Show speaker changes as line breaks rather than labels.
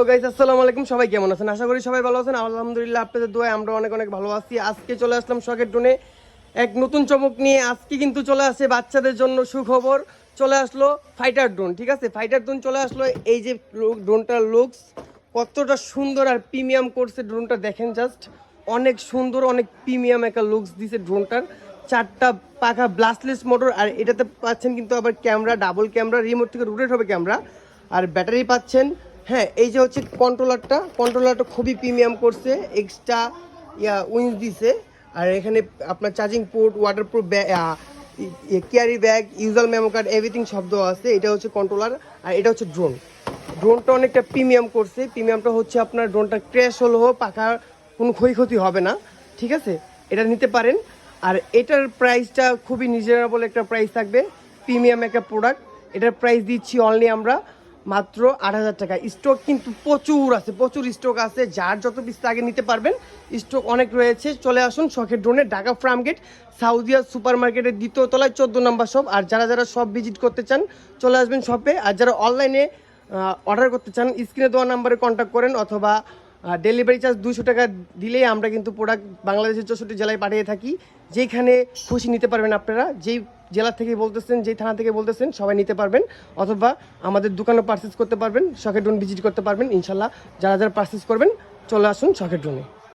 Guys, আসসালামু আলাইকুম। সবাই কেমন আছেন? আশা করি সবাই ভালো আছেন। আলহামদুলিল্লাহ, আপনাদের দোয়ায় আমরা অনেক অনেক ভালো আছি। আজকে চলে আসলাম শখের ড্রোনে এক নতুন চমক নিয়ে। আজকে কিন্তু চলে আসে বাচ্চাদের জন্য সুখবর। চলে আসলো ফাইটার ড্রোন। ঠিক আছে, ফাইটার ড্রোন চলে আসলো। এই যে ড্রোনটার লুকস কতটা সুন্দর আর প্রিমিয়াম করছে ড্রোনটা, দেখেন জাস্ট। অনেক সুন্দর, অনেক প্রিমিয়াম একটা লুকস দিছে ড্রোনটার। 4টা পাখা ব্লাস্টলেস মোটর, আর এটাতে পাচ্ছেন কিন্তু আবার ক্যামেরা, ডাবল ক্যামেরা, রিমোট থেকে রোটেট হবে ক্যামেরা, আর ব্যাটারি পাচ্ছেন। হ্যাঁ, এই যে হচ্ছে কন্ট্রোলারটা খুবই প্রিমিয়াম করছে। এক্সট্রা উইন্স দিছে, আর এখানে আপনার charging port, waterproof carry bag, user memo card, everything শব্দ আছে। এটা হচ্ছে কন্ট্রোলার, আর এটা হচ্ছে ড্রোনটা অনেকটা প্রিমিয়াম করছে। প্রিমিয়ামটা হচ্ছে আপনার ড্রোনটা ক্র্যাশ হলেও পাখার কোনো ক্ষয়ক্ষতি হবে না। ঠিক আছে, এটা নিতে পারেন। আর এটার প্রাইসটা খুবই রিজনেবল একটা প্রাইস থাকবে, প্রিমিয়াম একটা প্রোডাক্ট। এটার প্রাইস দিচ্ছি অনলি আমরা মাত্র 8,000 টাকা। স্টক কিন্তু প্রচুর আছে, প্রচুর স্টক আছে। যার যত পিস আগে নিতে পারবেন, স্টক অনেক রয়েছে। চলে আসুন শখের ড্রোনে, Dhaka Farmgate, Saudia super মার্কেটের 2য় তলায় 14 নম্বর শপ। আর যারা যারা শপ ভিজিট করতে চান চলে আসবেন শপে। আর যারা অনলাইনে অর্ডার করতে চান স্ক্রিনে দেওয়া নাম্বারে কন্ট্যাক্ট করেন, অথবা ডেলিভারি চার্জ 200 টাকা দিলেই আমরা কিন্তু প্রোডাক্ট বাংলাদেশের 64 জেলায় পাঠিয়ে থাকি। যেখানে খুশি নিতে পারবেন আপনারা, যেই জেলা থেকে বলতেছেন, যেই থানা থেকে বলতেছেন, সবাই নিতে পারবেন। অথবা আমাদের দোকানে পারচেস করতে পারবেন, শখের ড্রোন ভিজিট করতে পারবেন ইনশাল্লাহ। যারা যারা পারচেস করবেন চলে আসুন শখের ড্রোনে।